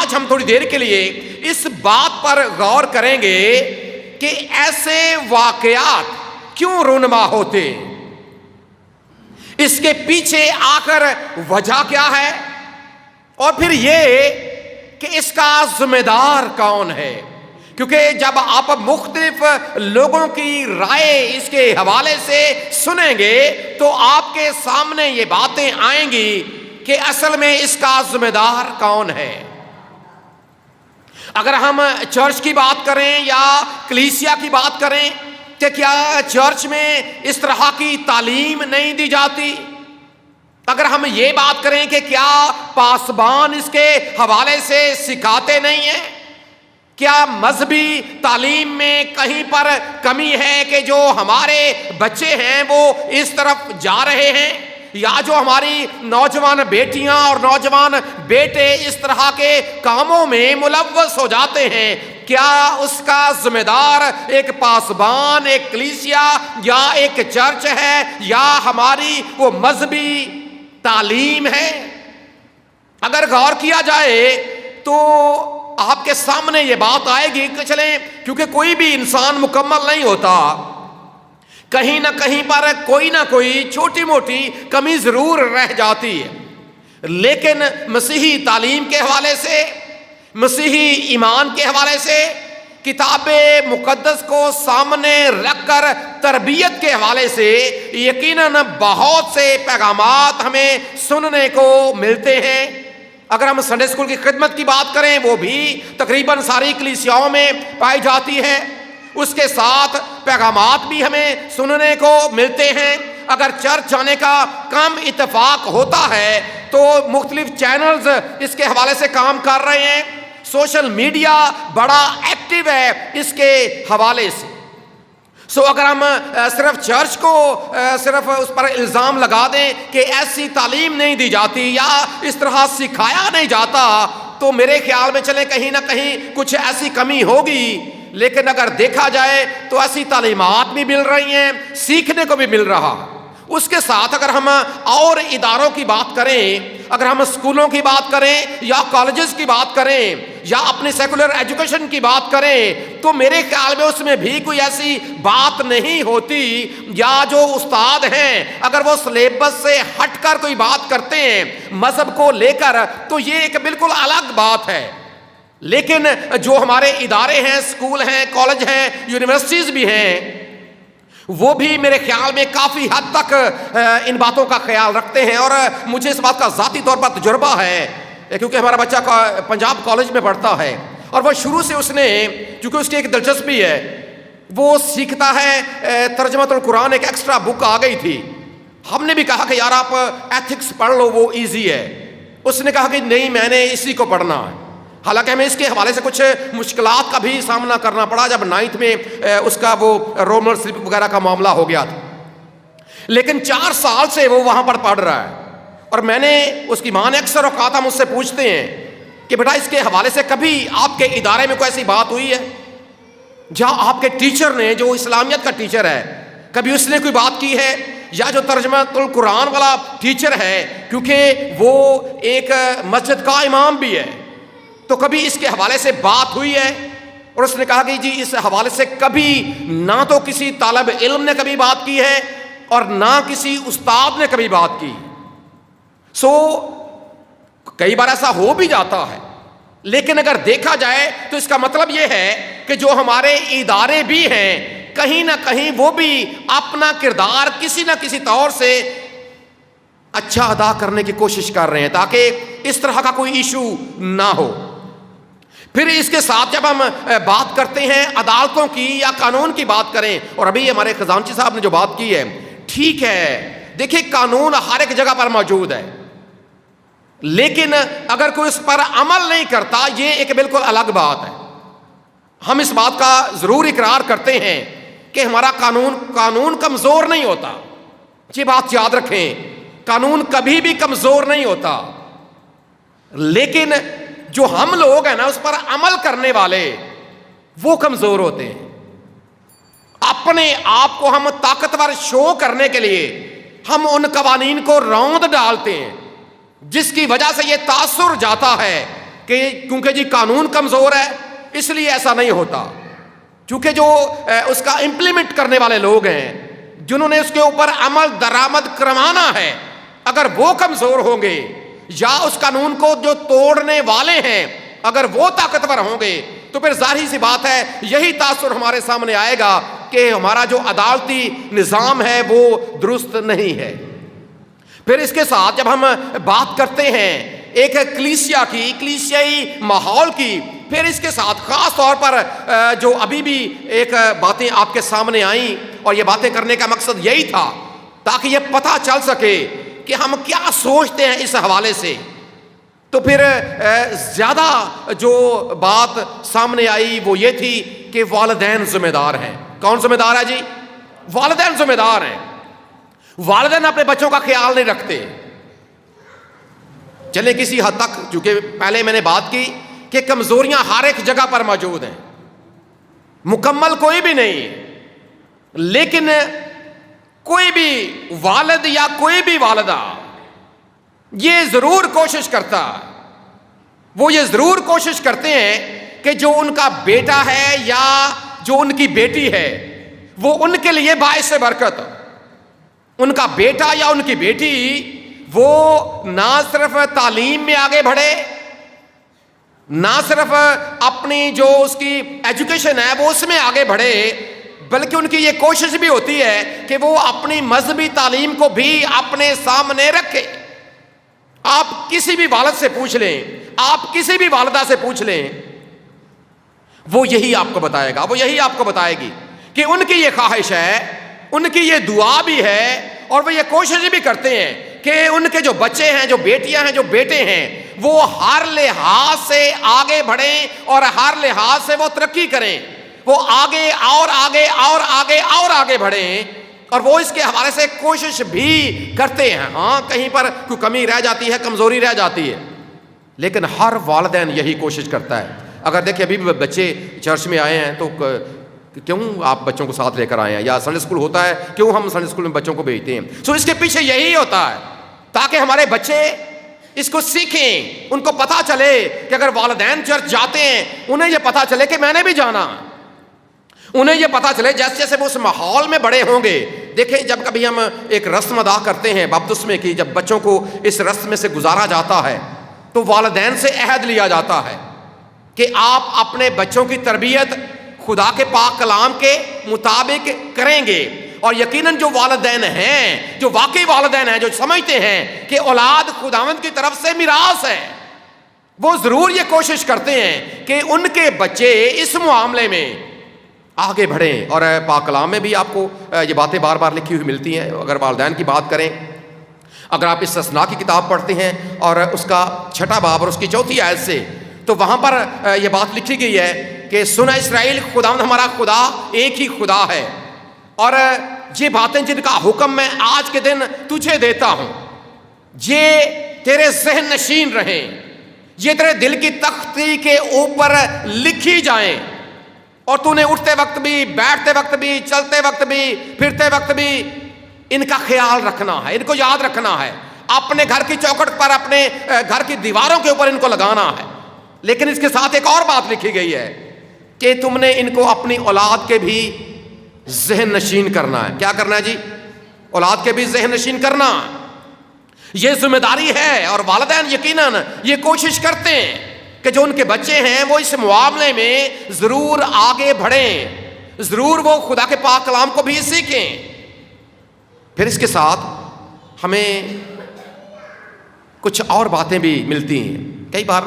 آج ہم تھوڑی دیر کے لیے اس بات پر غور کریں گے کہ ایسے واقعات کیوں رونما ہوتے ہیں، اس کے پیچھے آخر وجہ کیا ہے، اور پھر یہ کہ اس کا ذمہ دار کون ہے۔ کیونکہ جب آپ مختلف لوگوں کی رائے اس کے حوالے سے سنیں گے تو آپ کے سامنے یہ باتیں آئیں گی کہ اصل میں اس کا ذمہ دار کون ہے۔ اگر ہم چرچ کی بات کریں یا کلیسیا کی بات کریں کہ کیا چرچ میں اس طرح کی تعلیم نہیں دی جاتی؟ اگر ہم یہ بات کریں کہ کیا پاسبان اس کے حوالے سے سکھاتے نہیں ہیں؟ کیا مذہبی تعلیم میں کہیں پر کمی ہے کہ جو ہمارے بچے ہیں وہ اس طرف جا رہے ہیں، یا جو ہماری نوجوان بیٹیاں اور نوجوان بیٹے اس طرح کے کاموں میں ملوث ہو جاتے ہیں؟ کیا اس کا ذمہ دار ایک پاسبان، ایک کلیسیا یا ایک چرچ ہے، یا ہماری وہ مذہبی تعلیم ہے؟ اگر غور کیا جائے تو آپ کے سامنے یہ بات آئے گی کہ چلیں، کیونکہ کوئی بھی انسان مکمل نہیں ہوتا، کہیں نہ کہیں پر کوئی نہ کوئی چھوٹی موٹی کمی ضرور رہ جاتی ہے، لیکن مسیحی تعلیم کے حوالے سے، مسیحی ایمان کے حوالے سے، کتاب مقدس کو سامنے رکھ کر تربیت کے حوالے سے یقیناً بہت سے پیغامات ہمیں سننے کو ملتے ہیں۔ اگر ہم سنڈے اسکول کی خدمت کی بات کریں، وہ بھی تقریباً ساری کلیسیاؤں میں پائی جاتی ہے، اس کے ساتھ پیغامات بھی ہمیں سننے کو ملتے ہیں۔ اگر چرچ جانے کا کم اتفاق ہوتا ہے تو مختلف چینلز اس کے حوالے سے کام کر رہے ہیں، سوشل میڈیا بڑا ایکٹیو ہے اس کے حوالے سے۔ اگر ہم صرف چرچ کو صرف اس پر الزام لگا دیں کہ ایسی تعلیم نہیں دی جاتی یا اس طرح سکھایا نہیں جاتا، تو میرے خیال میں چلیں کہیں نہ کہیں کچھ ایسی کمی ہوگی۔ لیکن اگر دیکھا جائے تو ایسی تعلیمات بھی مل رہی ہیں، سیکھنے کو بھی مل رہا۔ اس کے ساتھ اگر ہم اور اداروں کی بات کریں، اگر ہم اسکولوں کی بات کریں یا کالجز کی بات کریں یا اپنی سیکولر ایجوکیشن کی بات کریں، تو میرے خیال میں اس میں بھی کوئی ایسی بات نہیں ہوتی، یا جو استاد ہیں اگر وہ سلیبس سے ہٹ کر کوئی بات کرتے ہیں مذہب کو لے کر، تو یہ ایک بالکل الگ بات ہے۔ لیکن جو ہمارے ادارے ہیں، اسکول ہیں، کالج ہیں، یونیورسٹیز بھی ہیں، وہ بھی میرے خیال میں کافی حد تک ان باتوں کا خیال رکھتے ہیں۔ اور مجھے اس بات کا ذاتی طور پر تجربہ ہے، کیونکہ ہمارا بچہ پنجاب کالج میں پڑھتا ہے، اور وہ شروع سے اس نے، چونکہ اس کی ایک دلچسپی ہے، وہ سیکھتا ہے ترجمۃ القرآن، ایک ایکسٹرا بک آ گئی تھی۔ ہم نے بھی کہا کہ یار آپ ایتھکس پڑھ لو، وہ ایزی ہے۔ اس نے کہا کہ نہیں، میں نے اسی کو پڑھنا ہے۔ حالانکہ ہمیں اس کے حوالے سے کچھ مشکلات کا بھی سامنا کرنا پڑا جب 9th میں اس کا وہ رول نمبر سلپ وغیرہ کا معاملہ ہو گیا تھا، لیکن 4 سال سے وہ وہاں پر پڑھ رہا ہے۔ اور میں نے، اس کی ماں نے اکثر اوقات ہم اس سے پوچھتے ہیں کہ بیٹا اس کے حوالے سے کبھی آپ کے ادارے میں کوئی ایسی بات ہوئی ہے جہاں آپ کے ٹیچر نے، جو اسلامیت کا ٹیچر ہے، کبھی اس نے کوئی بات کی ہے، یا جو ترجمۃ القرآن والا ٹیچر ہے، کیونکہ وہ ایک مسجد کا امام بھی ہے، تو کبھی اس کے حوالے سے بات ہوئی ہے؟ اور اس نے کہا کہ جی اس حوالے سے کبھی نہ تو کسی طالب علم نے کبھی بات کی ہے اور نہ کسی استاد نے کبھی بات کی۔ کئی بار ایسا ہو بھی جاتا ہے، لیکن اگر دیکھا جائے تو اس کا مطلب یہ ہے کہ جو ہمارے ادارے بھی ہیں، کہیں نہ کہیں وہ بھی اپنا کردار کسی نہ کسی طور سے اچھا ادا کرنے کی کوشش کر رہے ہیں تاکہ اس طرح کا کوئی ایشو نہ ہو۔ پھر اس کے ساتھ جب ہم بات کرتے ہیں عدالتوں کی یا قانون کی بات کریں، اور ابھی ہمارے خزانچی صاحب نے جو بات کی ہے، ٹھیک ہے، دیکھیں قانون ہر ایک جگہ پر موجود ہے، لیکن اگر کوئی اس پر عمل نہیں کرتا، یہ ایک بالکل الگ بات ہے۔ ہم اس بات کا ضرور اقرار کرتے ہیں کہ ہمارا قانون کمزور نہیں ہوتا، یہ بات یاد رکھیں، قانون کبھی بھی کمزور نہیں ہوتا، لیکن جو ہم لوگ ہیں نا اس پر عمل کرنے والے، وہ کمزور ہوتے ہیں۔ اپنے آپ کو ہم طاقتور شو کرنے کے لیے ہم ان قوانین کو روند ڈالتے ہیں، جس کی وجہ سے یہ تاثر جاتا ہے کہ کیونکہ جی قانون کمزور ہے اس لیے ایسا نہیں ہوتا، چونکہ جو اس کا امپلیمنٹ کرنے والے لوگ ہیں، جنہوں نے اس کے اوپر عمل درآمد کروانا ہے، اگر وہ کمزور ہوں گے یا اس قانون کو جو توڑنے والے ہیں اگر وہ طاقتور ہوں گے تو پھر ظاہری سی بات ہے یہی تاثر ہمارے سامنے آئے گا کہ ہمارا جو عدالتی نظام ہے وہ درست نہیں ہے۔ پھر اس کے ساتھ جب ہم بات کرتے ہیں ایک کلیسیا کی، کلیسیائی ماحول کی، پھر اس کے ساتھ خاص طور پر جو ابھی بھی ایک باتیں آپ کے سامنے آئیں، اور یہ باتیں کرنے کا مقصد یہی تھا تاکہ یہ پتہ چل سکے کہ ہم کیا سوچتے ہیں اس حوالے سے۔ تو پھر زیادہ جو بات سامنے آئی وہ یہ تھی کہ والدین ذمہ دار ہیں۔ کون ذمہ دار ہے جی؟ والدین ذمہ دار ہیں۔ والدین اپنے بچوں کا خیال نہیں رکھتے۔ چلے کسی حد تک، چونکہ پہلے میں نے بات کی کہ کمزوریاں ہر ایک جگہ پر موجود ہیں، مکمل کوئی بھی نہیں، لیکن کوئی بھی والد یا کوئی بھی والدہ یہ ضرور کوشش کرتا، وہ یہ ضرور کوشش کرتے ہیں کہ جو ان کا بیٹا ہے یا جو ان کی بیٹی ہے وہ ان کے لیے باعث برکت، ان کا بیٹا یا ان کی بیٹی وہ نہ صرف تعلیم میں آگے بڑھے، نہ صرف اپنی جو اس کی ایجوکیشن ہے وہ اس میں آگے بڑھے، بلکہ ان کی یہ کوشش بھی ہوتی ہے کہ وہ اپنی مذہبی تعلیم کو بھی اپنے سامنے رکھے۔ آپ کسی بھی والد سے پوچھ لیں، آپ کسی بھی والدہ سے پوچھ لیں، وہ یہی آپ کو بتائے گا، وہ یہی آپ کو بتائے گی کہ ان کی یہ خواہش ہے، ان کی یہ دعا بھی ہے، اور وہ یہ کوشش بھی کرتے ہیں کہ ان کے جو بچے ہیں، جو بیٹیاں ہیں، جو بیٹے ہیں، وہ ہر لحاظ سے آگے بڑھیں اور ہر لحاظ سے وہ ترقی کریں، وہ آگے اور آگے اور آگے اور آگے بڑھیں، اور وہ اس کے حوالے سے کوشش بھی کرتے ہیں۔ ہاں کہیں پر کوئی کمی رہ جاتی ہے، کمزوری رہ جاتی ہے، لیکن ہر والدین یہی کوشش کرتا ہے۔ اگر دیکھیں ابھی بھی بچے چرچ میں آئے ہیں تو کیوں آپ بچوں کو ساتھ لے کر آئے ہیں، یا سنڈے اسکول ہوتا ہے کیوں ہم سنڈے اسکول میں بچوں کو بھیجتے ہیں؟ سو اس کے پیچھے یہی ہوتا ہے تاکہ ہمارے بچے اس کو سیکھیں، ان کو پتہ چلے کہ اگر والدین چرچ جاتے ہیں انہیں یہ پتہ چلے کہ میں نے بھی جانا، انہیں یہ پتہ چلے جیسے جیسے وہ اس ماحول میں بڑے ہوں گے۔ دیکھیں جب کبھی ہم ایک رسم ادا کرتے ہیں بپتسمے کی، جب بچوں کو اس رسم میں سے گزارا جاتا ہے تو والدین سے عہد لیا جاتا ہے کہ آپ اپنے بچوں کی تربیت خدا کے پاک کلام کے مطابق کریں گے، اور یقیناً جو والدین ہیں، جو واقعی والدین ہیں، جو سمجھتے ہیں کہ اولاد خداوند کی طرف سے میراث ہے، وہ ضرور یہ کوشش کرتے ہیں کہ ان کے بچے اس معاملے میں آگے بڑھیں۔ اور پاک کلام میں بھی آپ کو یہ باتیں بار بار لکھی ہوئی ملتی ہیں۔ اگر والدین کی بات کریں، اگر آپ استثناء کی کتاب پڑھتے ہیں اور اس کا 6 باب اور اس کی 4 آیت سے، تو وہاں پر یہ بات لکھی گئی ہے کہ سن اسرائیل، خداوند ہمارا خدا ایک ہی خدا ہے، اور یہ باتیں جن کا حکم میں آج کے دن تجھے دیتا ہوں یہ تیرے ذہن نشین رہیں، یہ تیرے دل کی تختی کے اوپر لکھی جائیں، اور تو نے اٹھتے وقت بھی، بیٹھتے وقت بھی، چلتے وقت بھی، پھرتے وقت بھی ان کا خیال رکھنا ہے، ان کو یاد رکھنا ہے، اپنے گھر کی چوکھٹ پر، اپنے گھر کی دیواروں کے اوپر ان کو لگانا ہے۔ لیکن اس کے ساتھ ایک اور بات لکھی گئی ہے کہ تم نے ان کو اپنی اولاد کے بھی ذہن نشین کرنا ہے۔ کیا کرنا ہے جی؟ اولاد کے بھی ذہن نشین کرنا، یہ ذمہ داری ہے۔ اور والدین یقیناً یہ کوشش کرتے ہیں کہ جو ان کے بچے ہیں وہ اس معاملے میں ضرور آگے بڑھیں، ضرور وہ خدا کے پاک کلام کو بھی سیکھیں۔ پھر اس کے ساتھ ہمیں کچھ اور باتیں بھی ملتی ہیں۔ کئی بار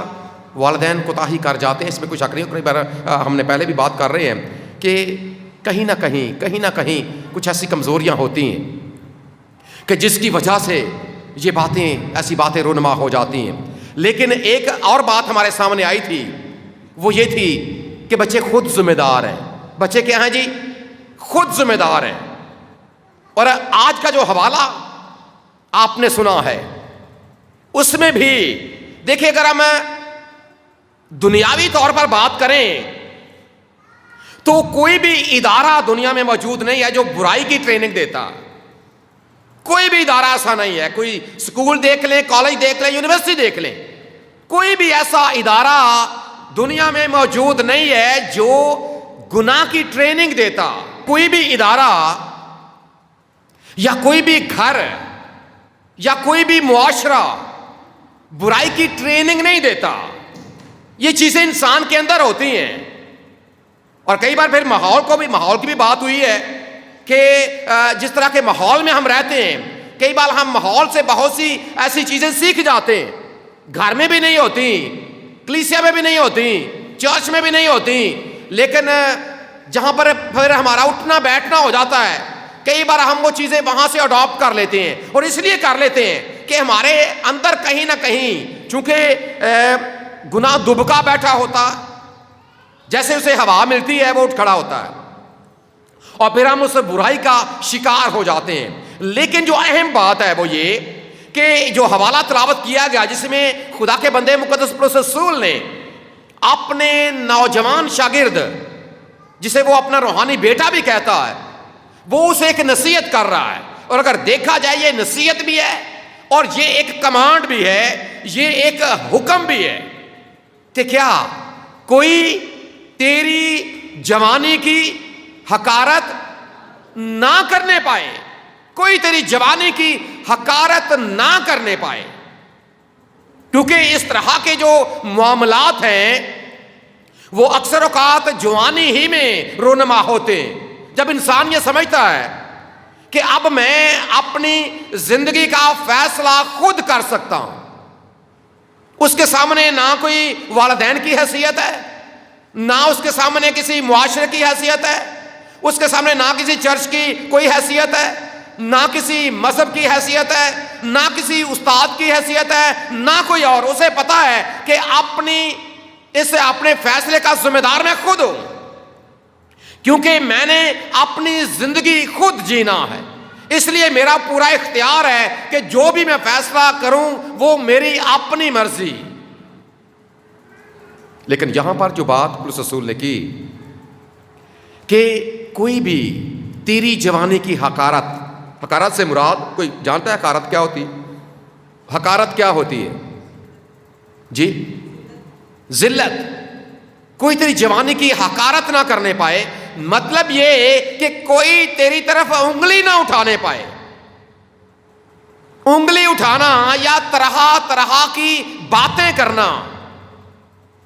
والدین کوتاہی کر جاتے ہیں، اس میں کچھ شک نہیں، کئی بار ہم نے پہلے بھی بات کر رہے ہیں کہ کہیں نہ کہیں کچھ ایسی کمزوریاں ہوتی ہیں کہ جس کی وجہ سے یہ باتیں، ایسی باتیں رونما ہو جاتی ہیں۔ لیکن ایک اور بات ہمارے سامنے آئی تھی، وہ یہ تھی کہ بچے خود ذمہ دار ہیں۔ بچے کیا ہیں جی؟ خود ذمہ دار ہیں۔ اور آج کا جو حوالہ آپ نے سنا ہے اس میں بھی دیکھیں، اگر ہم دنیاوی طور پر بات کریں تو کوئی بھی ادارہ دنیا میں موجود نہیں ہے جو برائی کی ٹریننگ دیتا۔ کوئی بھی ادارہ ایسا نہیں ہے، کوئی اسکول دیکھ لیں، کالج دیکھ لیں، یونیورسٹی دیکھ لیں، کوئی بھی ایسا ادارہ دنیا میں موجود نہیں ہے جو گناہ کی ٹریننگ دیتا. کوئی بھی ادارہ یا کوئی بھی گھر یا کوئی بھی معاشرہ برائی کی ٹریننگ نہیں دیتا. یہ چیزیں انسان کے اندر ہوتی ہیں. اور کئی بار پھر ماحول کی بھی بات ہوئی ہے کہ جس طرح کے ماحول میں ہم رہتے ہیں، کئی بار ہم ماحول سے بہت سی ایسی چیزیں سیکھ جاتے ہیں. گھر میں بھی نہیں ہوتی، کلیسیا میں بھی نہیں ہوتی، چرچ میں بھی نہیں ہوتی، لیکن جہاں پر پھر ہمارا اٹھنا بیٹھنا ہو جاتا ہے، کئی بار ہم وہ چیزیں وہاں سے اڈاپٹ کر لیتے ہیں. اور اس لیے کر لیتے ہیں کہ ہمارے اندر کہیں نہ کہیں چونکہ گناہ دبکا بیٹھا ہوتا، جیسے اسے ہوا ملتی ہے وہ اٹھ کھڑا ہوتا ہے، اور پھر ہم اس برائی کا شکار ہو جاتے ہیں. لیکن جو اہم بات ہے وہ یہ کہ جو حوالہ تلاوت کیا گیا، جس میں خدا کے بندے مقدس پولس رسول نے اپنے نوجوان شاگرد، جسے وہ اپنا روحانی بیٹا بھی کہتا ہے، وہ اسے ایک نصیحت کر رہا ہے. اور اگر دیکھا جائے یہ نصیحت بھی ہے اور یہ ایک کمانڈ بھی ہے، یہ ایک حکم بھی ہے کہ کیا کوئی تیری جوانی کی حقارت نہ کرنے پائے، کوئی تیری جوانی کی حقارت نہ کرنے پائے. کیونکہ اس طرح کے جو معاملات ہیں وہ اکثر اوقات جوانی ہی میں رونما ہوتے ہیں، جب انسان یہ سمجھتا ہے کہ اب میں اپنی زندگی کا فیصلہ خود کر سکتا ہوں. اس کے سامنے نہ کوئی والدین کی حیثیت ہے، نہ اس کے سامنے کسی معاشرے کی حیثیت ہے، اس کے سامنے نہ کسی چرچ کی کوئی حیثیت ہے، نہ کسی مذہب کی حیثیت ہے، نہ کسی استاد کی حیثیت ہے، نہ کوئی اور. اسے پتا ہے کہ اپنے فیصلے کا ذمہ دار میں خود ہوں، کیونکہ میں نے اپنی زندگی خود جینا ہے. اس لیے میرا پورا اختیار ہے کہ جو بھی میں فیصلہ کروں وہ میری اپنی مرضی. لیکن یہاں پر جو بات پولس رسول نے کی کہ کوئی بھی تیری جوانی کی حقارت سے مراد، کوئی جانتا ہے حقارت کیا ہوتی؟ حقارت کیا ہوتی ہے جی؟ ذلت. کوئی تیری جوانی کی حقارت نہ کرنے پائے، مطلب یہ کہ کوئی تیری طرف انگلی نہ اٹھانے پائے. انگلی اٹھانا یا طرح طرح کی باتیں کرنا،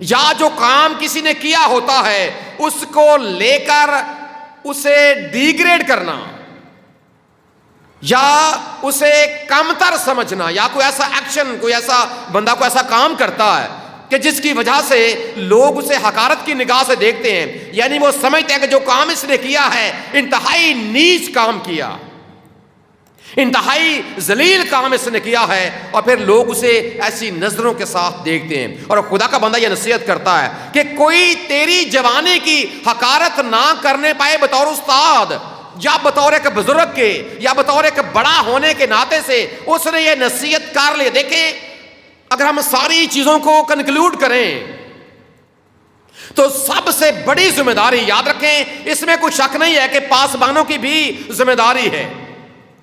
یا جو کام کسی نے کیا ہوتا ہے اس کو لے کر اسے ڈیگریڈ کرنا، یا اسے کمتر سمجھنا، یا کوئی ایسا ایکشن، کوئی ایسا بندہ کو ایسا کام کرتا ہے کہ جس کی وجہ سے لوگ اسے حقارت کی نگاہ سے دیکھتے ہیں. یعنی وہ سمجھتے ہیں کہ جو کام اس نے کیا ہے انتہائی نیچ کام کیا، انتہائی ذلیل کام اس نے کیا ہے، اور پھر لوگ اسے ایسی نظروں کے ساتھ دیکھتے ہیں. اور خدا کا بندہ یہ نصیحت کرتا ہے کہ کوئی تیری جوانی کی حقارت نہ کرنے پائے بطور استاد یا بطور ایک بزرگ کے یا بطور ایک بڑا ہونے کے ناطے سے. اس نے یہ نصیحت کر لی. دیکھیں، اگر ہم ساری چیزوں کو کنکلوڈ کریں تو سب سے بڑی ذمہ داری، یاد رکھیں، اس میں کوئی شک نہیں ہے کہ پاسبانوں کی بھی ذمہ داری ہے،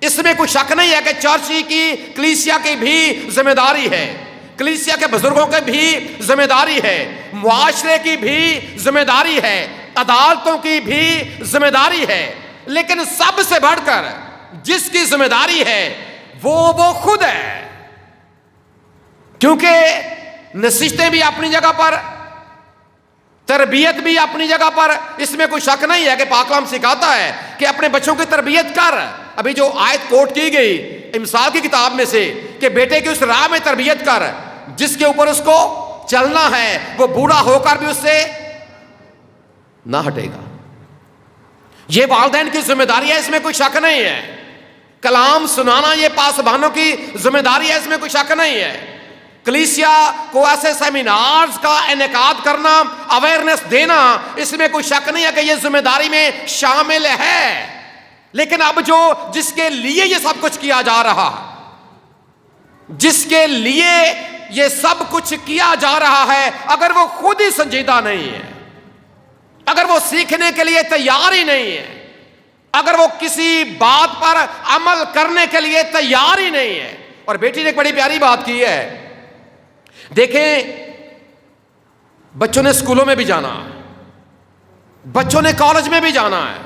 اس میں کوئی شک نہیں ہے کہ چرچ کی کلیسیا کی بھی ذمہ داری ہے، کلیسیا کے بزرگوں کی بھی ذمہ داری ہے، معاشرے کی بھی ذمہ داری ہے، عدالتوں کی بھی ذمہ داری ہے. لیکن سب سے بڑھ کر جس کی ذمہ داری ہے وہ خود ہے. کیونکہ نصیحتیں بھی اپنی جگہ پر، تربیت بھی اپنی جگہ پر، اس میں کوئی شک نہیں ہے کہ پاک کلام سکھاتا ہے کہ اپنے بچوں کی تربیت کر. ابھی جو آیت کوٹ کی گئی امثال کی کتاب میں سے کہ بیٹے کی اس راہ میں تربیت کر جس کے اوپر اس کو چلنا ہے، وہ بوڑھا ہو کر بھی اس سے نہ ہٹے گا. یہ والدین کی ذمہ داری ہے، اس میں کوئی شک نہیں ہے. کلام سنانا یہ پاسبانوں کی ذمہ داری ہے، اس میں کوئی شک نہیں ہے. کلیسیا کو ایسے سیمینارز کا انعقاد کرنا، اویئرنیس دینا، اس میں کوئی شک نہیں ہے کہ یہ ذمہ داری میں شامل ہے. لیکن اب جس کے لیے یہ سب کچھ کیا جا رہا ہے، جس کے لیے یہ سب کچھ کیا جا رہا ہے، اگر وہ خود ہی سنجیدہ نہیں ہے، اگر وہ سیکھنے کے لیے تیار ہی نہیں ہے، اگر وہ کسی بات پر عمل کرنے کے لیے تیار ہی نہیں ہے. اور بیٹی نے ایک بڑی پیاری بات کی ہے، دیکھیں بچوں نے اسکولوں میں بھی جانا ہے، بچوں نے کالج میں بھی جانا ہے،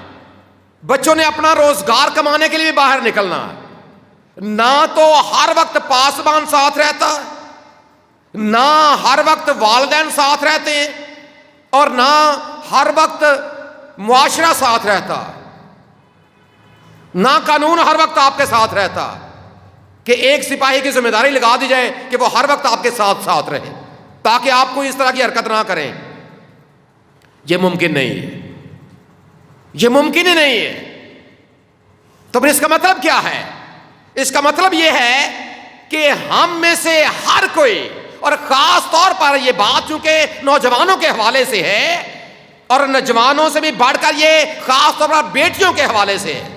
بچوں نے اپنا روزگار کمانے کے لیے بھی باہر نکلنا ہے۔ نہ تو ہر وقت پاسبان ساتھ رہتا ہے، نہ ہر وقت والدین ساتھ رہتے ہیں، اور نہ ہر وقت معاشرہ ساتھ رہتا، نہ قانون ہر وقت آپ کے ساتھ رہتا کہ ایک سپاہی کی ذمہ داری لگا دی جائے کہ وہ ہر وقت آپ کے ساتھ رہے تاکہ آپ کو اس طرح کی حرکت نہ کریں۔ یہ ممکن نہیں ہے، یہ ممکن ہی نہیں ہے۔ تو پھر اس کا مطلب کیا ہے؟ اس کا مطلب یہ ہے کہ ہم میں سے ہر کوئی، اور خاص طور پر یہ بات چونکہ نوجوانوں کے حوالے سے ہے، اور نوجوانوں سے بھی بڑھ کر یہ خاص طور پر بیٹیوں کے حوالے سے ہے،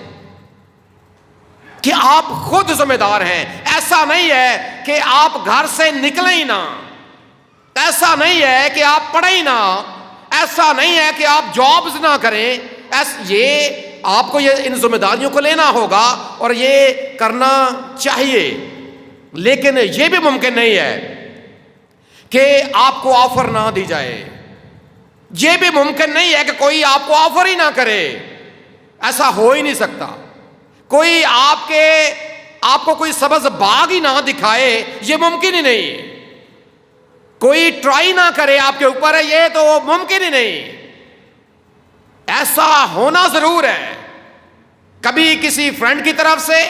کہ آپ خود ذمہ دار ہیں۔ ایسا نہیں ہے کہ آپ گھر سے نکلیں ہی نہ، ایسا نہیں ہے کہ آپ پڑھیں ہی نہ، ایسا نہیں ہے کہ آپ جابز نہ کریں، یہ آپ کو یہ ان ذمہ داریوں کو لینا ہوگا اور یہ کرنا چاہیے، لیکن یہ بھی ممکن نہیں ہے کہ آپ کو آفر نہ دی جائے، یہ بھی ممکن نہیں ہے کہ کوئی آپ کو آفر ہی نہ کرے، ایسا ہو ہی نہیں سکتا۔ کوئی آپ کو کوئی سبز باغ ہی نہ دکھائے، یہ ممکن ہی نہیں ہے۔ کوئی ٹرائی نہ کرے آپ کے اوپر، یہ تو ممکن ہی نہیں۔ ایسا ہونا ضرور ہے، کبھی کسی فرینڈ کی طرف سے،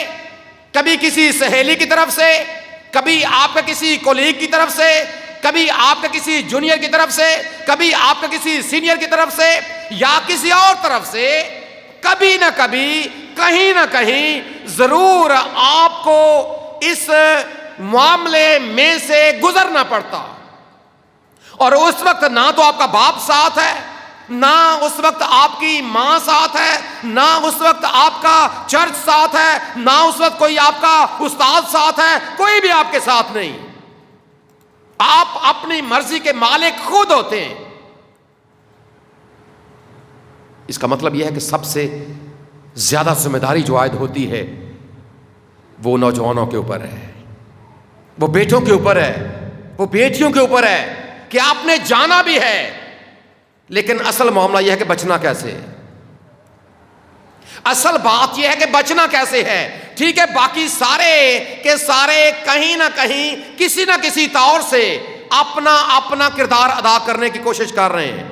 کبھی کسی سہیلی کی طرف سے، کبھی آپ کا کسی کولیگ کی طرف سے، کبھی آپ کا کسی جونیئر کی طرف سے، کبھی آپ کا کسی سینئر کی طرف سے، یا کسی اور طرف سے، کبھی نہ کبھی کہیں نہ کہیں ضرور آپ کو اس معاملے میں سے گزرنا پڑتا، اور اس وقت نہ تو آپ کا باپ ساتھ ہے، نہ اس وقت آپ کی ماں ساتھ ہے، نہ اس وقت آپ کا چرچ ساتھ ہے، نہ اس وقت کوئی آپ کا استاد ساتھ ہے، کوئی بھی آپ کے ساتھ نہیں۔ آپ اپنی مرضی کے مالک خود ہوتے ہیں۔ اس کا مطلب یہ ہے کہ سب سے زیادہ ذمہ داری جو عائد ہوتی ہے وہ نوجوانوں کے اوپر ہے، وہ بیٹوں کے اوپر ہے، وہ بیٹیوں کے اوپر ہے، کہ آپ نے جانا بھی ہے، لیکن اصل معاملہ یہ ہے کہ بچنا کیسے ہے۔ اصل بات یہ ہے کہ بچنا کیسے ہے۔ ٹھیک ہے، باقی سارے کے سارے کہیں نہ کہیں کسی نہ کسی طور سے اپنا کردار ادا کرنے کی کوشش کر رہے ہیں۔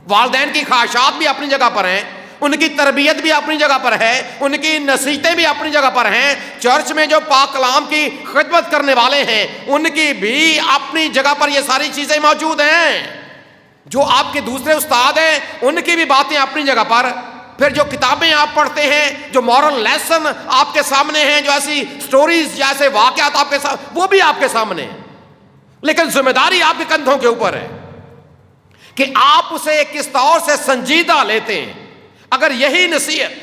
والدین کی خواہشات بھی اپنی جگہ پر ہیں، ان کی تربیت بھی اپنی جگہ پر ہے، ان کی نصیحتیں بھی اپنی جگہ پر ہیں، چرچ میں جو پاک کلام کی خدمت کرنے والے ہیں ان کی بھی اپنی جگہ پر یہ ساری چیزیں موجود ہیں، جو آپ کے دوسرے استاد ہیں ان کی بھی باتیں اپنی جگہ پر، پھر جو کتابیں آپ پڑھتے ہیں، جو مورل لیسن آپ کے سامنے ہیں، جو ایسی سٹوریز جیسے واقعات آپ کے سامنے، وہ بھی آپ کے سامنے ہیں، لیکن ذمہ داری آپ کے کندھوں کے اوپر ہے کہ آپ اسے کس طور سے سنجیدہ لیتے ہیں۔ اگر یہی نصیحت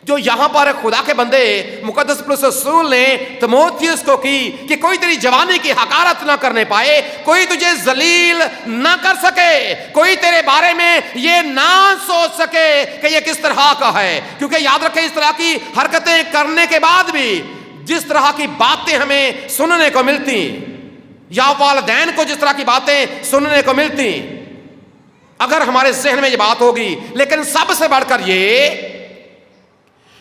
جو یہاں پر خدا کے بندے مقدس پولس رسول نے تیموتھیوس کو کی کہ کوئی تیری جوانی کی حقارت نہ کرنے پائے، کوئی تجھے ذلیل نہ کر سکے، کوئی تیرے بارے میں یہ نہ سوچ سکے کہ یہ کس طرح کا ہے، کیونکہ یاد رکھیں اس طرح کی حرکتیں کرنے کے بعد بھی جس طرح کی باتیں ہمیں سننے کو ملتی، یا والدین کو جس طرح کی باتیں سننے کو ملتی، اگر ہمارے ذہن میں یہ بات ہوگی، لیکن سب سے بڑھ کر یہ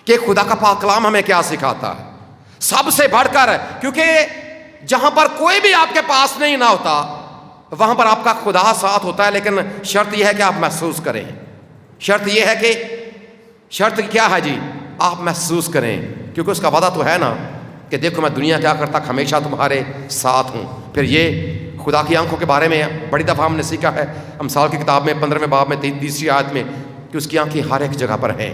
کہ خدا کا پاک کلام ہمیں کیا سکھاتا ہے، سب سے بڑھ کر، کیونکہ جہاں پر کوئی بھی آپ کے پاس نہیں نہ ہوتا وہاں پر آپ کا خدا ساتھ ہوتا ہے، لیکن شرط یہ ہے کہ آپ محسوس کریں، شرط یہ ہے کہ شرط کیا ہے جی، آپ محسوس کریں، کیونکہ اس کا وعدہ تو ہے نا کہ دیکھو میں دنیا کیا کرتا ہمیشہ تمہارے ساتھ ہوں۔ پھر یہ خدا کی آنکھوں کے بارے میں بڑی دفعہ ہم نے سیکھا ہے امثال کی کتاب میں 15ویں باب میں 33 آیت میں کہ اس کی آنکھیں ہر ایک جگہ پر ہیں۔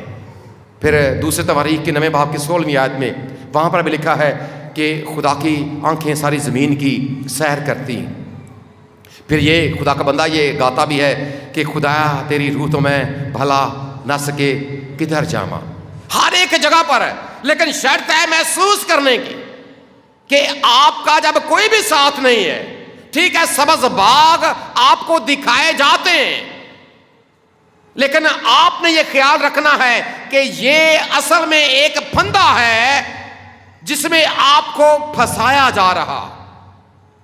پھر دوسرے تواریخ کے 9 باب کی 16ویں آیت میں وہاں پر بھی لکھا ہے کہ خدا کی آنکھیں ساری زمین کی سیر کرتی۔ پھر یہ خدا کا بندہ یہ گاتا بھی ہے کہ خدایا تیری روح تو میں بھلا نہ سکے کدھر جاواں، ہر ایک جگہ پر ہے، لیکن شرط ہے محسوس کرنے کی کہ آپ کا جب کوئی بھی ساتھ نہیں ہے، ٹھیک ہے سبز باغ آپ کو دکھائے جاتے ہیں، لیکن آپ نے یہ خیال رکھنا ہے کہ یہ اصل میں ایک پھندا ہے جس میں آپ کو پھنسایا جا رہا،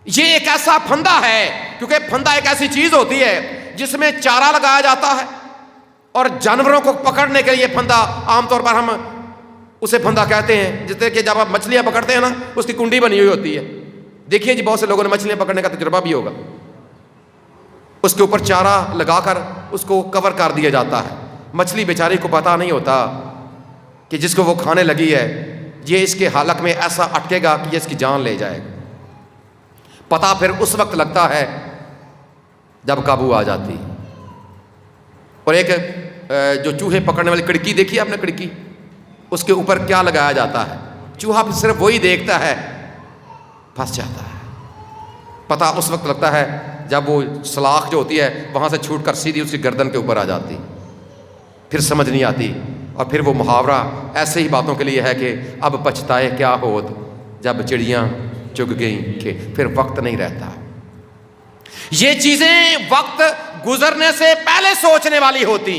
یہ ایک ایسا پھندا ہے، کیونکہ پھندا ایک ایسی چیز ہوتی ہے جس میں چارہ لگایا جاتا ہے، اور جانوروں کو پکڑنے کے لیے پھندا، عام طور پر ہم اسے پھندا کہتے ہیں، جس طرح کہ جب آپ مچھلیاں پکڑتے ہیں نا، اس کی کنڈی بنی ہوئی ہوتی ہے. دیکھیے جی بہت سے لوگوں نے مچھلیاں پکڑنے کا تجربہ بھی ہوگا، اس کے اوپر چارہ لگا کر اس کو کور کر دیا جاتا ہے. مچھلی بیچاری کو پتہ نہیں ہوتا کہ جس کو وہ کھانے لگی ہے یہ اس کے حلق میں ایسا اٹکے گا کہ یہ اس کی جان لے جائے گا. پتہ پھر اس وقت لگتا ہے جب قابو آ جاتی. اور ایک جو چوہے پکڑنے والی کڑکی دیکھی آپ نے، کڑکی، اس کے اوپر کیا لگایا جاتا ہے؟ چوہا صرف وہی دیکھتا ہے، پھنس جاتا ہے. پتہ اس وقت لگتا ہے جب وہ سلاخ جو ہوتی ہے وہاں سے چھوٹ کر سیدھی اس کی گردن کے اوپر آ جاتی. پھر سمجھ نہیں آتی. اور پھر وہ محاورہ ایسے ہی باتوں کے لیے ہے کہ اب پچھتائے کیا ہوت جب چڑیاں چگ گئیں، کہ پھر وقت نہیں رہتا. یہ چیزیں وقت گزرنے سے پہلے سوچنے والی ہوتی.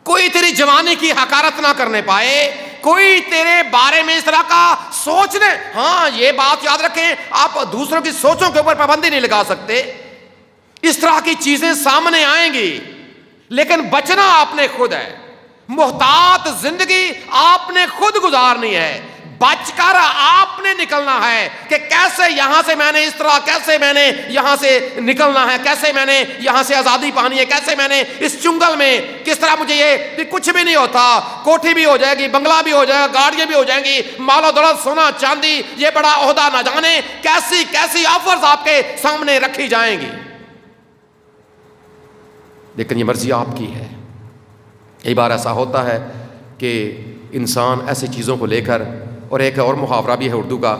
کوئی تیری جوانی کی حقارت نہ کرنے پائے، کوئی تیرے بارے میں اس طرح کا سوچنے. ہاں یہ بات یاد رکھیں، آپ دوسروں کی سوچوں کے اوپر پابندی نہیں لگا سکتے. اس طرح کی چیزیں سامنے آئیں گی، لیکن بچنا آپ نے خود ہے. محتاط زندگی آپ نے خود گزارنی ہے. بچ کر آپ نے نکلنا ہے کہ کیسے یہاں سے میں نے اس طرح، کیسے میں نے یہاں سے نکلنا ہے، کیسے میں نے یہاں سے آزادی پانی ہے، کیسے میں نے اس چنگل میں، کس طرح مجھے یہ کچھ بھی نہیں ہوتا، کوٹھی بھی ہو جائے گی، بنگلہ بھی ہو جائے گا، گاڑیاں بھی ہو جائیں گی، مال و دولت، سونا چاندی، یہ بڑا عہدہ، نہ جانے کیسی کیسی آفرز آپ کے سامنے رکھی جائیں گی. لیکن یہ مرضی آپ کی ہے. کئی بار ایسا ہوتا ہے کہ انسان ایسی چیزوں کو لے کر، اور ایک اور محاورہ بھی ہے اردو کا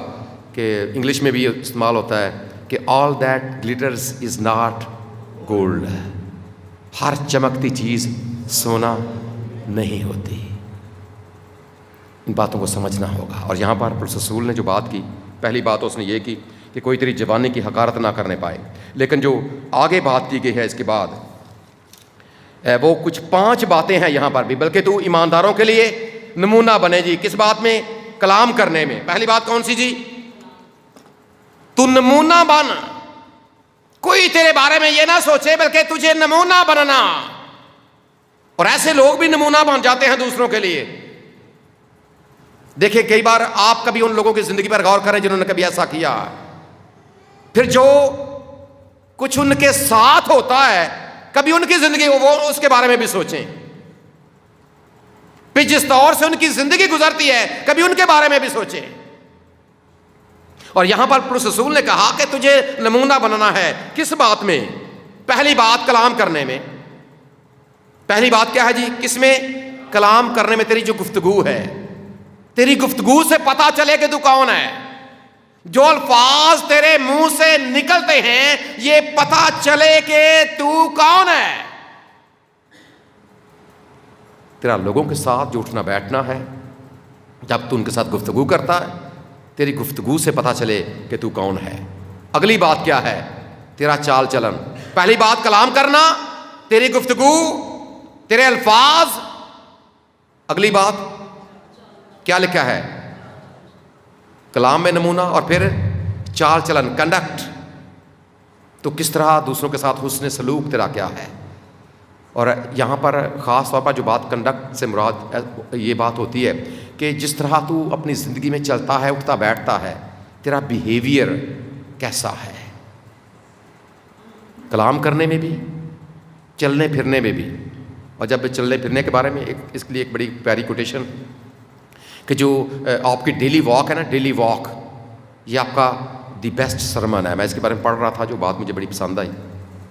کہ انگلش میں بھی استعمال ہوتا ہے کہ all that glitters is not gold. ہر چمکتی چیز سونا نہیں ہوتی. ان باتوں کو سمجھنا ہوگا. اور یہاں پر پولس رسول نے جو بات کی، پہلی بات اس نے یہ کی کہ کوئی تیری جوانی کی حقارت نہ کرنے پائے. لیکن جو آگے بات کی گئی ہے اس کے بعد، وہ کچھ 5 باتیں ہیں یہاں پر بھی، بلکہ تو ایمانداروں کے لیے نمونہ بنے. جی کس بات میں؟ کلام کرنے میں. پہلی بات کون سی جی؟ تو نمونہ بن. کوئی تیرے بارے میں یہ نہ سوچے، بلکہ تجھے نمونہ بننا. اور ایسے لوگ بھی نمونہ بن جاتے ہیں دوسروں کے لیے. دیکھیں کئی بار آپ کبھی ان لوگوں کی زندگی پر غور کریں جنہوں نے کبھی ایسا کیا، پھر جو کچھ ان کے ساتھ ہوتا ہے، کبھی ان کی زندگی وہ اس کے بارے میں بھی سوچیں. پھر جس طور سے ان کی زندگی گزرتی ہے، کبھی ان کے بارے میں بھی سوچیں. اور یہاں پر پولس رسول نے کہا کہ تجھے نمونہ بننا ہے. کس بات میں؟ پہلی بات کلام کرنے میں. پہلی بات کیا ہے جی؟ کس میں؟ کلام کرنے میں. تیری جو گفتگو ہے، تیری گفتگو سے پتا چلے کہ تو کون ہے. جو الفاظ تیرے منہ سے نکلتے ہیں یہ پتا چلے کہ تو کون ہے. تیرا لوگوں کے ساتھ جو اٹھنا بیٹھنا ہے، جب تو ان کے ساتھ گفتگو کرتا ہے، تیری گفتگو سے پتا چلے کہ تو کون ہے. اگلی بات کیا ہے؟ تیرا چال چلن. پہلی بات کلام کرنا، تیری گفتگو، تیرے الفاظ. اگلی بات کیا لکھا ہے؟ کلام میں نمونہ، اور پھر چال چلن، کنڈکٹ. تو کس طرح دوسروں کے ساتھ حسن سلوک تیرا کیا ہے. اور یہاں پر خاص طور پر جو بات کنڈکٹ سے مراد یہ بات ہوتی ہے کہ جس طرح تو اپنی زندگی میں چلتا ہے، اٹھتا بیٹھتا ہے، تیرا بیہیویئر کیسا ہے. کلام کرنے میں بھی، چلنے پھرنے میں بھی. اور جب چلنے پھرنے کے بارے میں اس کے لیے ایک بڑی پیاری کوٹیشن کہ جو آپ کی ڈیلی واک ہے نا، ڈیلی واک، یہ آپ کا دی بیسٹ سرمن ہے. میں اس کے بارے میں پڑھ رہا تھا، جو بات مجھے بڑی پسند آئی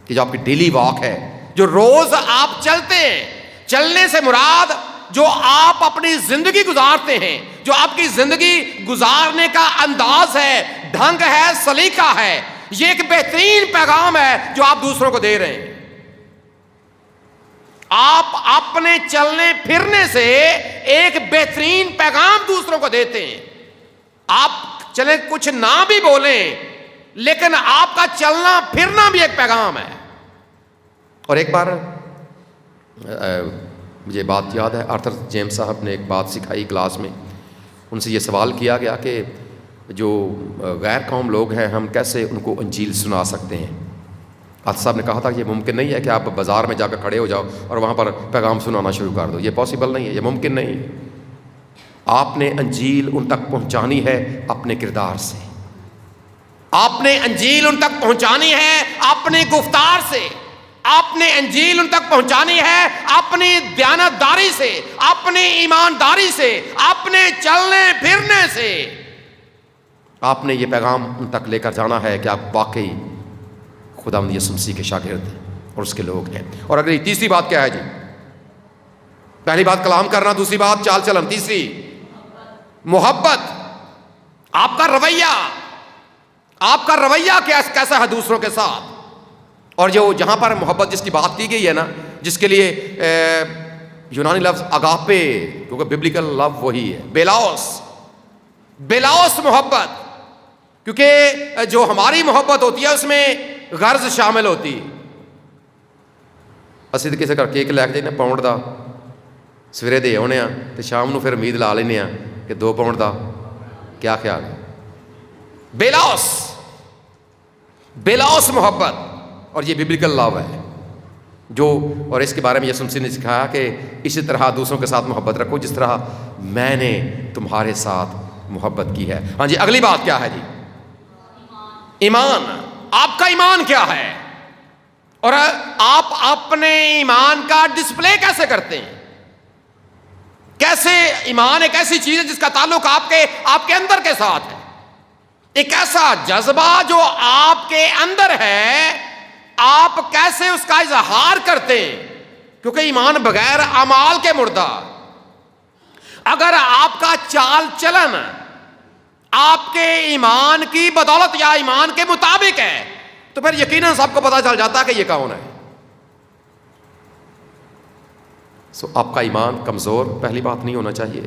کہ جو آپ کی ڈیلی واک ہے، جو روز آپ چلتے ہیں. چلنے سے مراد جو آپ اپنی زندگی گزارتے ہیں، جو آپ کی زندگی گزارنے کا انداز ہے، ڈھنگ ہے، سلیقہ ہے، یہ ایک بہترین پیغام ہے جو آپ دوسروں کو دے رہے ہیں. آپ اپنے چلنے پھرنے سے ایک بہترین پیغام دوسروں کو دیتے ہیں. آپ چلیں، کچھ نہ بھی بولیں، لیکن آپ کا چلنا پھرنا بھی ایک پیغام ہے. اور ایک بار مجھے بات یاد ہے، آرتھر جیمس صاحب نے ایک بات سکھائی کلاس میں. ان سے یہ سوال کیا گیا کہ جو غیر قوم لوگ ہیں ہم کیسے ان کو انجیل سنا سکتے ہیں؟ عاطف صاحب نے کہا تھا کہ یہ ممکن نہیں ہے کہ آپ بازار میں جا کے کھڑے ہو جاؤ اور وہاں پر پیغام سنانا شروع کر دو. یہ پاسبل نہیں ہے، یہ ممکن نہیں ہے. آپ نے انجیل ان تک پہنچانی ہے اپنے کردار سے. آپ نے انجیل ان تک پہنچانی ہے اپنے گفتار سے. آپ نے انجیل ان تک پہنچانی ہے اپنی دیانتداری سے، اپنی ایمانداری سے، اپنے چلنے پھرنے سے. آپ نے یہ پیغام ان تک لے کر جانا ہے کہ آپ واقعی خداوند یسوع مسیح کے شاگرد ہیں اور اس کے لوگ ہیں. اور اگلی تیسری بات کیا ہے جی؟ پہلی بات کلام کرنا، دوسری بات چال چلن، تیسری محبت. آپ کا رویہ، آپ کا رویہ کیسا ہے دوسروں کے ساتھ؟ اور جو جہاں پر محبت جس کی بات کی گئی ہے نا، جس کے لیے یونانی لفظ اگاپے، کیونکہ ببلیکل لو وہی ہے، بیلاوس محبت. کیونکہ جو ہماری محبت ہوتی ہے اس میں غرض شامل ہوتی. ਅਸੀਂ ਤਾਂ ਕਿਸੇ ਘਰ ਕੇਕ ਲੈ ਕੇ ਜਾਈਏ ਨਾ ਪਾਉਂਡ ਦਾ, ਸਵੇਰੇ ਦੇ ਆਉਣੇ ਆ ਤੇ ਸ਼ਾਮ ਨੂੰ ਫਿਰ ਉਮੀਦ ਲਾ ਲੈਂਦੇ ਆ ਕਿ 2 ਪਾਉਂਡ ਦਾ. کیا خیال ہے؟ بیلاوس محبت. اور یہ ببلیکل لاو ہے جو، اور اس کے بارے میں یسوع مسیح نے سکھایا کہ اسی طرح دوسروں کے ساتھ محبت رکھو جس طرح میں نے تمہارے ساتھ محبت کی ہے. ہاں جی، اگلی بات کیا ہے جی؟ ایمان. آپ کا ایمان کیا ہے اور آپ اپنے ایمان کا ڈسپلے کیسے کرتے ہیں؟ کیسے ایمان ایک ایسی چیز ہے جس کا تعلق آپ کے اندر کے ساتھ ہے. ایک ایسا جذبہ جو آپ کے اندر ہے، آپ کیسے اس کا اظہار کرتے ہیں؟ کیونکہ ایمان بغیر اعمال کے مردہ. اگر آپ کا چال چلن آپ کے ایمان کی بدولت یا ایمان کے مطابق ہے تو پھر یقیناً سب کو پتا چل جاتا ہے کہ یہ کون ہے. آپ کا ایمان کمزور پہلی بات نہیں ہونا چاہیے،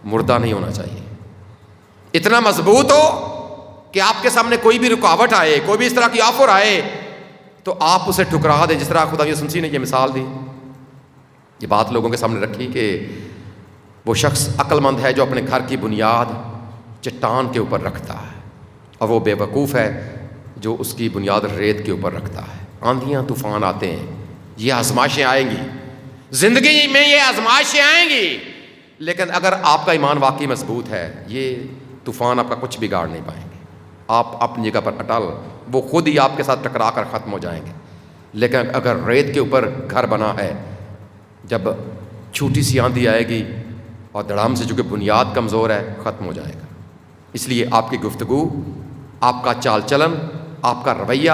مردہ نہیں ہونا چاہیے. اتنا مضبوط ہو کہ آپ کے سامنے کوئی بھی رکاوٹ آئے، کوئی بھی اس طرح کی آفر آئے تو آپ اسے ٹھکرا دیں، جس طرح خدا یسوع مسیح نے یہ مثال دی. یہ بات لوگوں کے سامنے رکھی کہ وہ شخص عقل مند ہے جو اپنے گھر کی بنیاد چٹان کے اوپر رکھتا ہے، اور وہ بے وقوف ہے جو اس کی بنیاد ریت کے اوپر رکھتا ہے. آندھیاں طوفان آتے ہیں، یہ آزمائشیں آئیں گی، زندگی میں یہ آزمائشیں آئیں گی، لیکن اگر آپ کا ایمان واقعی مضبوط ہے یہ طوفان آپ کا کچھ بگاڑ نہیں پائیں گے. آپ اپنی جگہ پر اٹل، وہ خود ہی آپ کے ساتھ ٹکرا کر ختم ہو جائیں گے. لیکن اگر ریت کے اوپر گھر بنا ہے، جب چھوٹی سی آندھی آئے گی اور دڑام سے چونکہ بنیاد کمزور ہے ختم ہو جائے گا. اس لیے آپ کی گفتگو، آپ کا چال چلن، آپ کا رویہ،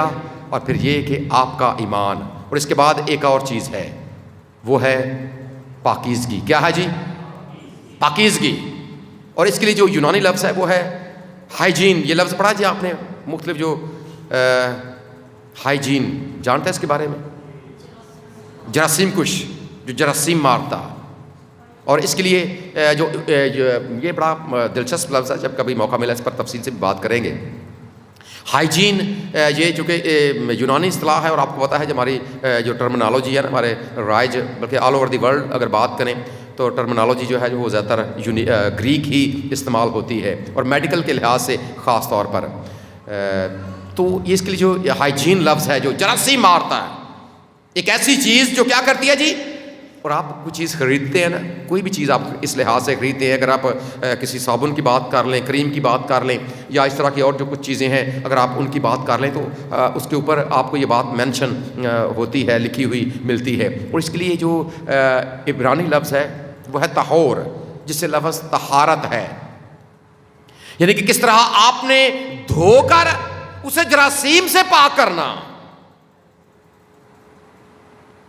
اور پھر یہ کہ آپ کا ایمان. اور اس کے بعد ایک اور چیز ہے، وہ ہے پاکیزگی. کیا ہے جی؟ پاکیزگی. اور اس کے لیے جو یونانی لفظ ہے وہ ہے ہائیجین. یہ لفظ پڑھا جی آپ نے مختلف، جو ہائیجین جانتے ہیں اس کے بارے میں؟ جراثیم کش، جو جراثیم مارتا. اور اس کے لیے جو یہ بڑا دلچسپ لفظ ہے، جب کبھی موقع ملا اس پر تفصیل سے بھی بات کریں گے. ہائیجین یہ چونکہ یونانی اصطلاح ہے، اور آپ کو پتہ ہے جو ہماری جو ٹرمنالوجی ہے نا، ہمارے رائج بلکہ آل اوور دی ورلڈ اگر بات کریں تو ٹرمنالوجی جو ہے وہ زیادہ تر گریک ہی استعمال ہوتی ہے، اور میڈیکل کے لحاظ سے خاص طور پر. تو اس کے لیے جو ہائیجین لفظ ہے، جو جراثیم مارتا ہے، ایک ایسی چیز جو کیا کرتی ہے جی؟ اور آپ کوئی چیز خریدتے ہیں نا، کوئی بھی چیز آپ اس لحاظ سے خریدتے ہیں، اگر آپ کسی صابن کی بات کر لیں، کریم کی بات کر لیں، یا اس طرح کی اور جو کچھ چیزیں ہیں اگر آپ ان کی بات کر لیں تو اس کے اوپر آپ کو یہ بات مینشن ہوتی ہے، لکھی ہوئی ملتی ہے. اور اس کے لیے جو عبرانی لفظ ہے وہ ہے طہور، جس سے لفظ طہارت ہے. یعنی کہ کس طرح آپ نے دھو کر اسے جراثیم سے پاک کرنا.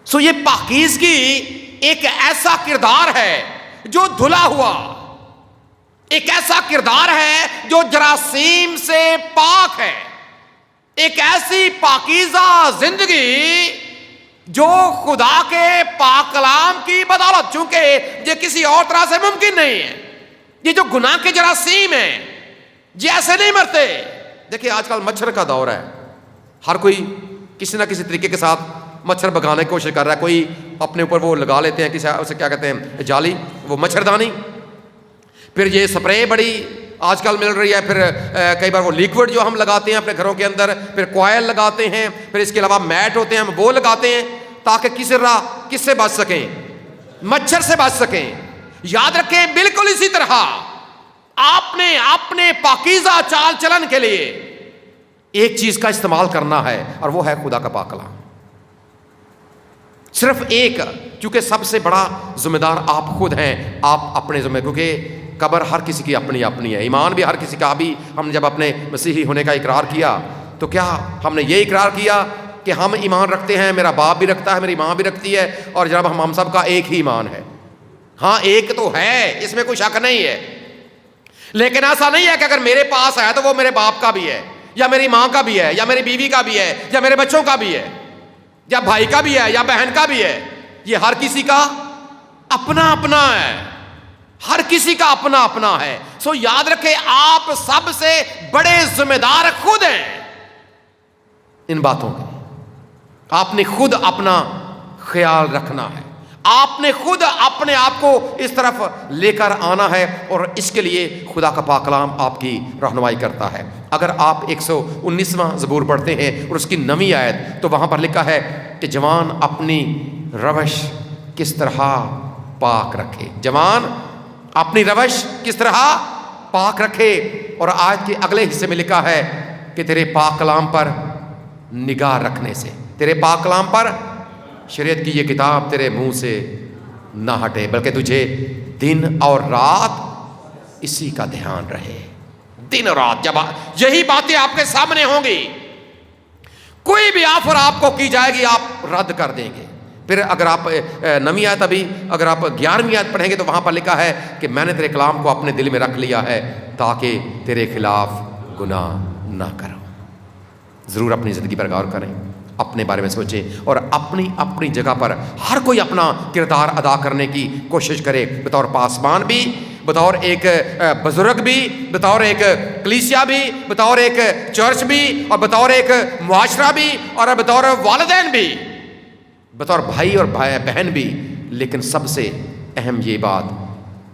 یہ پاکیزگی ایک ایسا کردار ہے جو دھلا ہوا، ایک ایسا کردار ہے جو جراثیم سے پاک ہے، ایک ایسی پاکیزہ زندگی جو خدا کے پاک کلام کی بدولت، چونکہ یہ کسی اور طرح سے ممکن نہیں ہے. یہ جو گناہ کے جراثیم ہیں یہ ایسے نہیں مرتے. دیکھیں آج کل مچھر کا دور ہے، ہر کوئی کسی نہ کسی طریقے کے ساتھ مچھر بھگانے کی کوشش کر رہا ہے. کوئی اپنے اوپر وہ لگا لیتے ہیں اسے کیا کہتے ہیں، جالی، وہ مچھردانی. پھر یہ سپرے بڑی آج کل مل رہی ہے، پھر کئی بار وہ لیکوڈ جو ہم لگاتے ہیں اپنے گھروں کے اندر، پھر کوائل لگاتے ہیں، پھر اس کے علاوہ میٹ ہوتے ہیں ہم وہ لگاتے ہیں تاکہ کس سے بچ سکیں؟ مچھر سے بچ سکیں۔ یاد رکھیں بالکل اسی طرح آپ نے اپنے پاکیزہ چال چلن کے لیے ایک چیز کا استعمال کرنا ہے، اور وہ ہے خدا کا پاک کلام۔ صرف ایک، کیونکہ سب سے بڑا ذمہ دار آپ خود ہیں، آپ اپنے ذمہ، کیونکہ قبر ہر کسی کی اپنی اپنی ہے، ایمان بھی ہر کسی کا۔ بھی ہم جب اپنے مسیحی ہونے کا اقرار کیا تو کیا ہم نے یہ اقرار کیا کہ ہم ایمان رکھتے ہیں، میرا باپ بھی رکھتا ہے، میری ماں بھی رکھتی ہے، اور جناب ہم سب کا ایک ہی ایمان ہے؟ ہاں ایک تو ہے، اس میں کوئی شک نہیں ہے، لیکن ایسا نہیں ہے کہ اگر میرے پاس ہے تو وہ میرے باپ کا بھی ہے، یا میری ماں کا بھی ہے، یا میری بیوی کا بھی ہے، یا میرے بچوں کا بھی ہے، یا بھائی کا بھی ہے، یا بہن کا بھی ہے۔ یہ ہر کسی کا اپنا اپنا ہے، ہر کسی کا اپنا اپنا ہے۔ سو یاد رکھیں آپ سب سے بڑے ذمہ دار خود ہیں ان باتوں کے۔ آپ نے خود اپنا خیال رکھنا ہے، آپ نے خود اپنے آپ کو اس طرف لے کر آنا ہے، اور اس کے لیے خدا کا پاک کلام آپ کی رہنمائی کرتا ہے۔ اگر آپ 119واں زبور پڑھتے ہیں اور اس کی 9ویں آیت، تو وہاں پر لکھا ہے کہ جوان اپنی روش کس طرح پاک رکھے، جوان اپنی روش کس طرح پاک رکھے۔ اور آیت کے اگلے حصے میں لکھا ہے کہ تیرے پاک کلام پر نگاہ رکھنے سے، تیرے پاک کلام پر، شریعت کی یہ کتاب تیرے منہ سے نہ ہٹے، بلکہ تجھے دن اور رات اسی کا دھیان رہے۔ دن اور رات، جب یہی باتیں آپ کے سامنے ہوں گی، کوئی بھی آفر آپ کو کی جائے گی آپ رد کر دیں گے۔ پھر اگر آپ 9ویں آیت، ابھی اگر آپ 11ویں آیت پڑھیں گے تو وہاں پر لکھا ہے کہ میں نے تیرے کلام کو اپنے دل میں رکھ لیا ہے تاکہ تیرے خلاف گناہ نہ کروں۔ ضرور اپنی زندگی پر غور کریں، اپنے بارے میں سوچیں، اور اپنی اپنی جگہ پر ہر کوئی اپنا کردار ادا کرنے کی کوشش کرے، بطور پاسبان بھی، بطور ایک بزرگ بھی، بطور ایک کلیسیا بھی، بطور ایک چرچ بھی، اور بطور ایک معاشرہ بھی، اور بطور والدین بھی، بطور بھائی اور بہن بھی۔ لیکن سب سے اہم یہ بات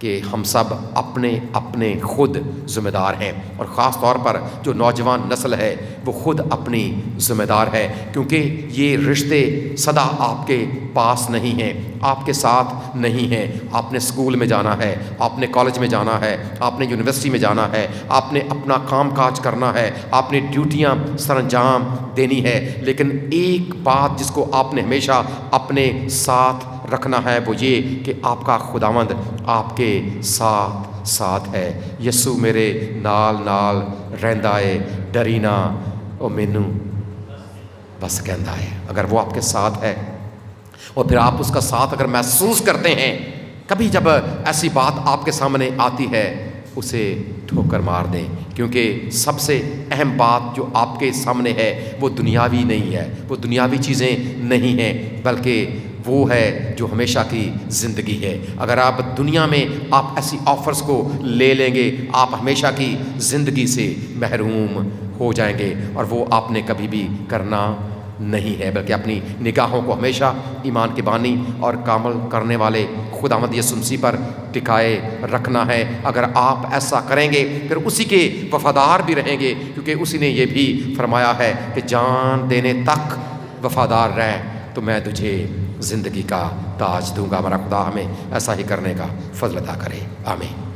کہ ہم سب اپنے اپنے خود ذمہ دار ہیں، اور خاص طور پر جو نوجوان نسل ہے وہ خود اپنی ذمہ دار ہے، کیونکہ یہ رشتے سدا آپ کے پاس نہیں ہیں، آپ کے ساتھ نہیں ہیں۔ آپ نے اسکول میں جانا ہے، آپ نے کالج میں جانا ہے، آپ نے یونیورسٹی میں جانا ہے، آپ نے اپنا کام کاج کرنا ہے، آپ نے ڈیوٹیاں سر انجام دینی ہے، لیکن ایک بات جس کو آپ نے ہمیشہ اپنے ساتھ رکھنا ہے وہ یہ کہ آپ کا خداوند آپ کے ساتھ ہے۔ یسو میرے نال نال رہندا ہے، ڈری نہ او مینوں بس کہندا ہے۔ اگر وہ آپ کے ساتھ ہے، اور پھر آپ اس کا ساتھ اگر محسوس کرتے ہیں، کبھی جب ایسی بات آپ کے سامنے آتی ہے اسے ٹھوکر مار دیں، کیونکہ سب سے اہم بات جو آپ کے سامنے ہے وہ دنیاوی نہیں ہے، وہ دنیاوی چیزیں نہیں ہیں، بلکہ وہ ہے جو ہمیشہ کی زندگی ہے۔ اگر آپ دنیا میں آپ ایسی آفرز کو لے لیں گے، آپ ہمیشہ کی زندگی سے محروم ہو جائیں گے، اور وہ آپ نے کبھی بھی کرنا نہیں ہے، بلکہ اپنی نگاہوں کو ہمیشہ ایمان کے بانی اور کامل کرنے والے خداوند یسوع مسیح پر ٹکائے رکھنا ہے۔ اگر آپ ایسا کریں گے پھر اسی کے وفادار بھی رہیں گے، کیونکہ اسی نے یہ بھی فرمایا ہے کہ جان دینے تک وفادار رہ تو میں تجھے زندگی کا تاج دوں گا۔ ہمارا خدا ہمیں ایسا ہی کرنے کا فضل عطا کرے، آمین۔